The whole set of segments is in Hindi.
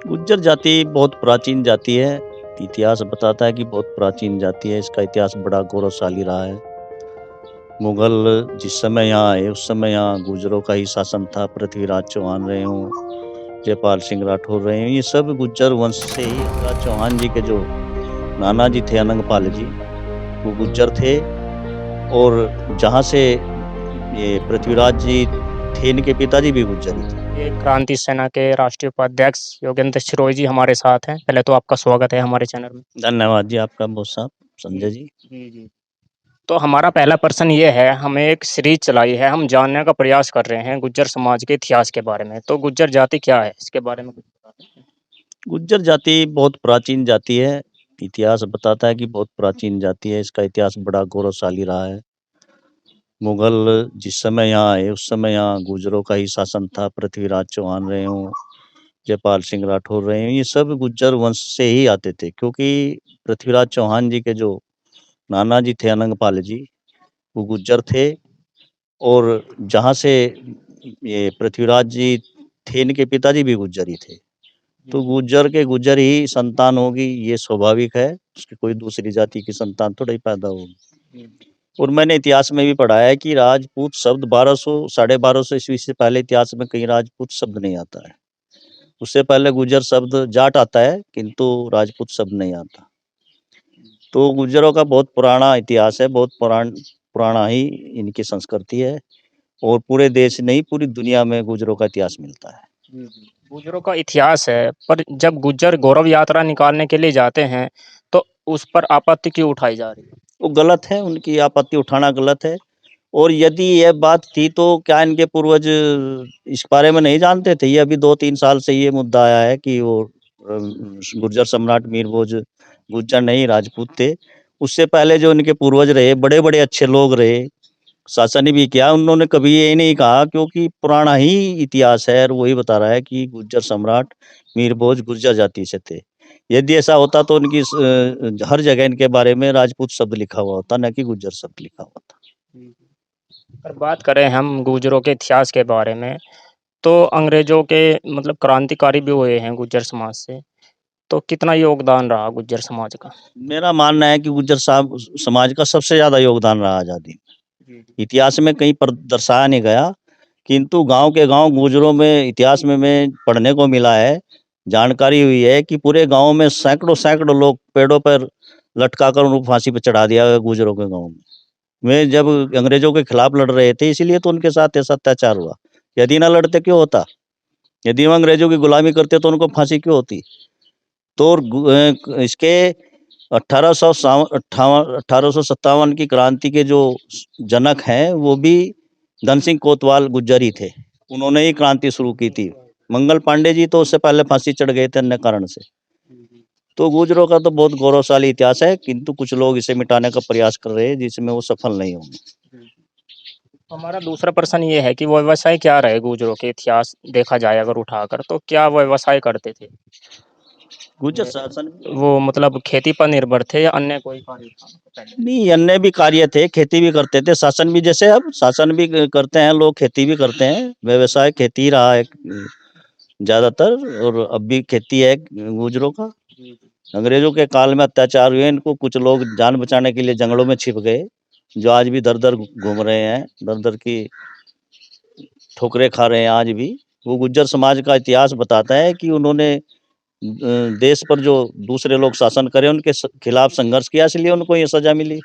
गुज्जर जाति बहुत प्राचीन जाति है। इतिहास बताता है कि बहुत प्राचीन जाति है। इसका इतिहास बड़ा गौरवशाली रहा है। मुगल जिस समय यहाँ आए उस समय यहाँ गुर्जरों का ही शासन था। पृथ्वीराज चौहान रहे हों, जयपाल सिंह राठौर रहे हों, ये सब गुज्जर वंश से ही। पृथ्वीराज चौहान जी के जो नाना जी थे अनंगपाल जी, वो गुज्जर थे। और जहाँ से ये पृथ्वीराज जी थे, इनके पिताजी भी गुज्जर ही थे। ये क्रांति सेना के राष्ट्रीय उपाध्यक्ष योगेंद्र शिरोई जी हमारे साथ हैं। पहले तो आपका स्वागत है हमारे चैनल में। धन्यवाद जी आपका बहुत साहब संजय जी। जी। तो हमारा पहला प्रश्न ये है, हमें एक सीरीज चलाई है, हम जानने का प्रयास कर रहे हैं गुज्जर समाज के इतिहास के बारे में। तो गुज्जर जाति क्या है, इसके बारे में कुछ बताते हैं? गुज्जर जाति बहुत प्राचीन जाति है। इतिहास बताता है कि बहुत प्राचीन जाति है। इसका इतिहास बड़ा गौरवशाली रहा है। मुगल जिस समय यहाँ आए उस समय यहाँ गुर्जरों का ही शासन था। पृथ्वीराज चौहान रहे हों, जयपाल सिंह राठौर रहे हों, ये सब गुज्जर वंश से ही आते थे। क्योंकि पृथ्वीराज चौहान जी के जो नाना जी थे अनंगपाल जी, वो गुज्जर थे। और जहाँ से ये पृथ्वीराज जी थे, इनके पिताजी भी गुज्जर ही थे। तो गुज्जर के गुज्जर ही संतान होगी, ये स्वाभाविक है। उसकी कोई दूसरी जाति की संतान थोड़ा ही पैदा होगी। और मैंने इतिहास में भी पढ़ा है कि राजपूत शब्द 1200 1250 ईस्वी से पहले इतिहास में कहीं राजपूत शब्द नहीं आता है। उससे पहले गुज्जर शब्द जाट आता है, किंतु राजपूत शब्द नहीं आता। तो गुज्जरों का बहुत पुराना इतिहास है, बहुत पुराना ही इनकी संस्कृति है। और पूरे देश नहीं, पूरी दुनिया में गुज्जरों का इतिहास मिलता है। गुज्जरों का इतिहास है, पर जब गुज्जर गौरव यात्रा निकालने के लिए जाते हैं तो उस पर आपत्ति क्यों उठाई जा रही है? वो गलत है, उनकी आपत्ति उठाना गलत है। और यदि यह बात थी तो क्या इनके पूर्वज इस बारे में नहीं जानते थे? ये अभी 2-3 साल से ये मुद्दा आया है कि वो गुर्जर सम्राट मीर भोज गुज्जर नहीं राजपूत थे। उससे पहले जो इनके पूर्वज रहे, बड़े-बड़े अच्छे लोग रहे, शासन भी किया, उन्होंने कभी ये नहीं कहा। क्योंकि पुराना ही इतिहास है और वही बता रहा है कि गुर्जर सम्राट मीर भोज गुर्जर जाति से थे। यदि ऐसा होता तो उनकी हर जगह इनके बारे में राजपूत शब्द लिखा हुआ होता, न कि गुज्जर शब्द लिखा हुआ था। अगर बात करें हम गुर्जरों के इतिहास के बारे में, तो अंग्रेजों के मतलब क्रांतिकारी भी हुए हैं गुर्जर समाज से। तो कितना योगदान रहा गुर्जर समाज का? मेरा मानना है कि गुज्जर साहब समाज का सबसे ज़्यादा योगदान रहा आज़ादी में। इतिहास में कहीं पर दर्शाया नहीं गया, किंतु गाँव के गाँव गुज्जरों में इतिहास में पढ़ने को मिला है, जानकारी हुई है कि पूरे गाँव में सैकड़ों लोग पेड़ों पर लटकाकर उनको फांसी पे चढ़ा दिया गया गुज्जरों के गाँव में। वे जब अंग्रेजों के खिलाफ लड़ रहे थे, इसीलिए तो उनके साथ ऐसा अत्याचार हुआ। यदि ना लड़ते क्यों होता? यदि वो अंग्रेजों की गुलामी करते तो उनको फांसी क्यों होती? तो इसके 1857 की क्रांति के जो जनक हैं, वो भी धन सिंह कोतवाल गुज्जर ही थे। उन्होंने ही क्रांति शुरू की थी। मंगल पांडे जी तो उससे पहले फांसी चढ़ गए थे अन्य कारण से। तो गुज्जरों का तो बहुत गौरवशाली इतिहास है, किंतु कुछ लोग इसे मिटाने का प्रयास कर रहे हैं, जिसमें वो सफल नहीं होंगे। हमारा दूसरा प्रश्न ये है कि व्यवसाय क्या रहे गुर्जरों के इतिहास देखा जाए अगर उठाकर, तो क्या व्यवसाय करते थे? गुज्जर शासन वो मतलब खेती पर निर्भर थे या अन्य कोई कार्य था पहले? नहीं, अन्य भी कार्य थे, खेती भी करते थे। शासन भी, जैसे अब शासन भी करते हैं लोग, खेती भी करते हैं। व्यवसाय खेती रहा है ज़्यादातर, और अब भी खेती है गुज्जरों का। अंग्रेजों के काल में अत्याचार हुए, इनको कुछ लोग जान बचाने के लिए जंगलों में छिप गए, जो आज भी दर-दर घूम रहे हैं, दर-दर की ठोकरें खा रहे हैं आज भी। वो गुज्जर समाज का इतिहास बताता है कि उन्होंने देश पर जो दूसरे लोग शासन करे, उनके खिलाफ संघर्ष किया, इसलिए उनको ये सज़ा मिली।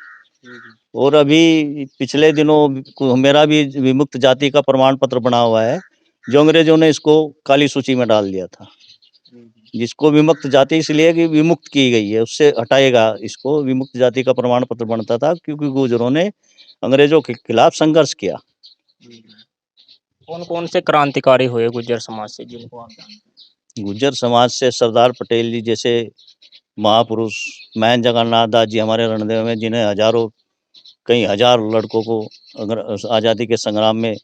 और अभी पिछले दिनों मेरा भी विमुक्त जाति का प्रमाण पत्र बना हुआ है, जो अंग्रेजों ने इसको काली सूची में डाल दिया था। जिसको विमुक्त जाति इसलिए कि विमुक्त की गई है, उससे हटाएगा इसको। विमुक्त जाति का प्रमाण पत्र बनता था क्योंकि गुज्जरों ने अंग्रेजों के खिलाफ संघर्ष किया। कौन-कौन से क्रांतिकारी हुए गुर्जर समाज से जिनको आप जानते हैं? गुज्जर समाज से सरदार पटेल जी जैसे महापुरुष, महन जगन्नाथ दास जी हमारे रणदेव में, जिन्हें कई हजार लड़कों को अगर आज़ादी के संग्राम में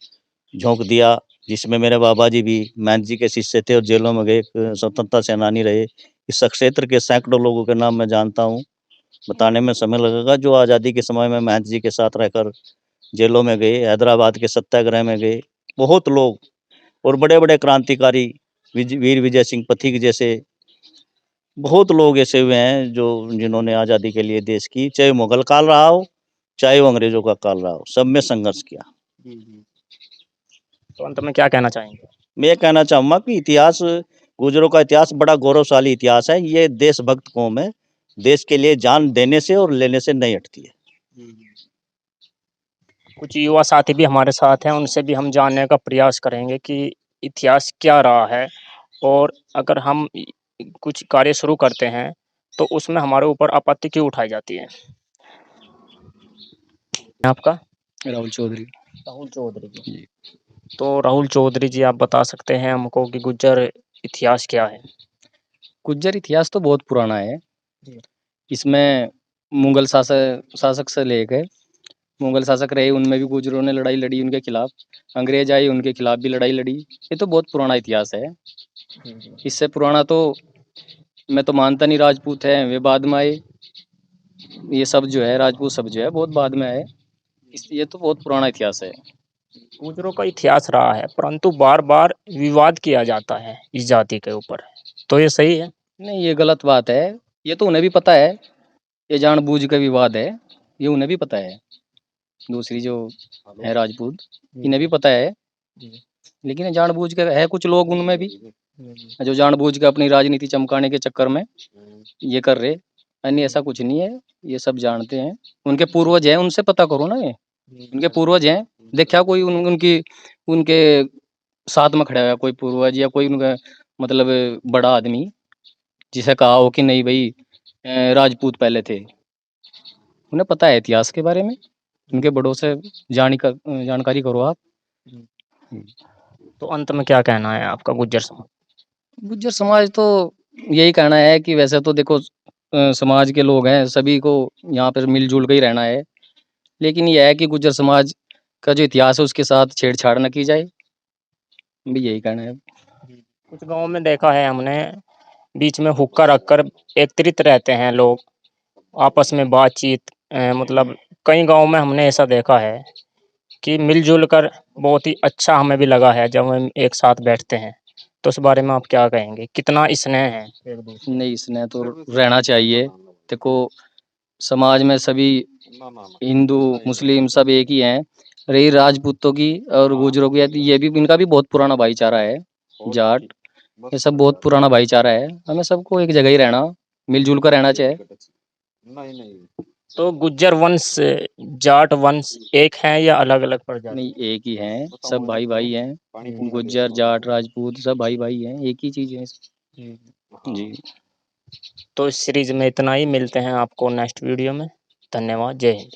झोंक दिया, जिसमें मेरे बाबा जी भी महंत जी के शिष्य थे और जेलों में गए, स्वतंत्रता सेनानी रहे। इस क्षेत्र के सैकड़ों लोगों के नाम मैं जानता हूँ, बताने में समय लगेगा, जो आज़ादी के समय में महंत जी के साथ रहकर जेलों में गए, हैदराबाद के सत्याग्रह में गए। बहुत लोग और बड़े-बड़े क्रांतिकारी वीर विजय सिंह पथिक जैसे बहुत लोग ऐसे हुए हैं जो जिन्होंने आज़ादी के लिए देश की, चाहे मुगल काल रहा हो, चाहे वो अंग्रेजों का काल रहा हो, सब में संघर्ष किया। तो अंत में क्या कहना चाहेंगे? मैं ये कहना चाहूँगा कि इतिहास, गुर्जरों का इतिहास बड़ा गौरवशाली इतिहास है। ये देशभक्त कौम है, देश के लिए जान देने से और लेने से नहीं हटती है। कुछ युवा साथी भी हमारे साथ हैं, उनसे भी हम जानने का प्रयास करेंगे कि इतिहास क्या रहा है, और अगर हम कुछ कार्य शुरू करते हैं तो उसमें हमारे ऊपर आपत्ति क्यों उठाई जाती है। आपका? राहुल चौधरी। राहुल चौधरी जी। जी। तो राहुल चौधरी जी, आप बता सकते हैं हमको कि गुज्जर इतिहास क्या है? गुज्जर इतिहास तो बहुत पुराना है। जी। इसमें मुगल शासक से लेकर मुगल शासक रहे, उनमें भी गुर्जरों ने लड़ाई लड़ी उनके खिलाफ, अंग्रेज आए उनके खिलाफ भी लड़ाई लड़ी। ये तो बहुत पुराना इतिहास है। इससे पुराना तो मैं तो मानता नहीं, राजपूत है वे बाद में आए। ये सब जो है राजपूत सब जो है बहुत बाद में आए। ये तो बहुत पुराना इतिहास है। गुर्जरों का इतिहास रहा है, परंतु बार बार विवाद किया जाता है इस जाति के ऊपर, तो ये सही है? नहीं, ये गलत बात है। ये तो उन्हें भी पता है, ये जानबूझ का विवाद है, ये उन्हें भी पता है। दूसरी जो है राजपूत, इन्हें भी पता है, लेकिन ये जानबूझ के है कुछ लोग उनमें भी जो जानबूझ के अपनी राजनीति चमकाने के चक्कर में ये कर रहे। यानी ऐसा कुछ नहीं है, ये सब जानते हैं। उनके पूर्वज हैं, उनसे पता करो ना। ये उनके पूर्वज हैं, देखा कोई उनके साथ में खड़ा हुआ कोई पूर्वज या कोई उनका मतलब बड़ा आदमी जिसे कहा हो कि नहीं भाई राजपूत पहले थे। उन्हें पता है इतिहास के बारे में, उनके बड़ों से जानकारी करो आप। तो अंत में क्या कहना है आपका गुज्जर समाज? गुज्जर समाज तो यही कहना है कि वैसे तो देखो समाज के लोग हैं, सभी को यहाँ पर मिलजुल के ही रहना है, लेकिन यह है कि गुज्जर समाज का जो इतिहास है उसके साथ छेड़छाड़ न की जाए, भी यही कहना है। कुछ गाँव में देखा है हमने, बीच में हुक्का रखकर एकत्रित रहते हैं लोग, आपस में बातचीत, मतलब कई गाँव में हमने ऐसा देखा है कि मिलजुल कर बहुत ही अच्छा हमें भी लगा है जब हम एक साथ बैठते हैं। तो उस बारे में आप क्या कहेंगे? कितना स्नेह है एक दूसरे? नहीं, स्नेह तो रहना चाहिए। देखो समाज में सभी हिंदू मुस्लिम सब एक ही हैं। रही राजपूतों की और गुजरों की, ये भी इनका भी बहुत पुराना भाईचारा है। जाट ये सब बहुत पुराना भाईचारा है। हमें सबको एक जगह ही रहना, मिलजुल कर रहना चाहिए। तो गुज्जर वंश जाट वंश एक है या अलग अलग प्रजाति? नहीं, एक ही हैं, सब भाई भाई हैं। गुज्जर जाट राजपूत सब भाई भाई हैं, एक ही चीज है। जी। तो इस सीरीज में इतना ही, मिलते हैं आपको नेक्स्ट वीडियो में। धन्यवाद, जय हिंद।